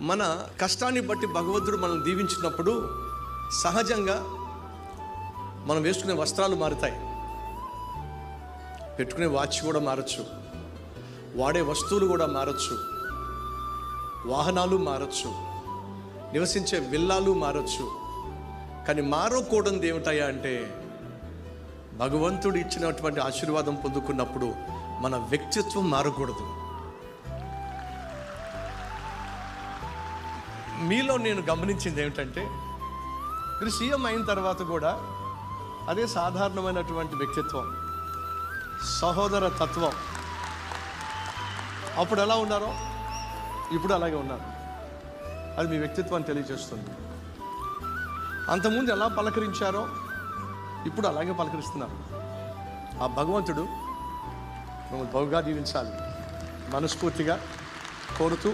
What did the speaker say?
మన కష్టాన్ని బట్టి భగవంతుడు మనం దీవించినప్పుడు సహజంగా మనం వేసుకునే వస్త్రాలు మారుతాయి, పెట్టుకునే వాచ్ కూడా మారచ్చు, వాడే వస్తువులు కూడా మారచ్చు, వాహనాలు మారచ్చు, నివసించే విల్లాలు మారచ్చు. కానీ మారకూడనిది ఏమిటాయా అంటే భగవంతుడు ఇచ్చినటువంటి ఆశీర్వాదం పొందుకున్నప్పుడు మన వ్యక్తిత్వం మారకూడదు. మీలో నేను గమనించింది ఏమిటంటే మీరు సీఎం అయిన తర్వాత కూడా అదే సాధారణమైనటువంటి వ్యక్తిత్వం, సహోదర తత్వం. అప్పుడు ఎలా ఉన్నారో ఇప్పుడు అలాగే ఉన్నారు. అది మీ వ్యక్తిత్వాన్ని తెలియజేస్తుంది. అంతకుముందు ఎలా పలకరించారో ఇప్పుడు అలాగే పలకరిస్తున్నారు. ఆ భగవంతుడు మిమ్మల్ని బహుగా దీవించాలి మనస్ఫూర్తిగా కోరుతూ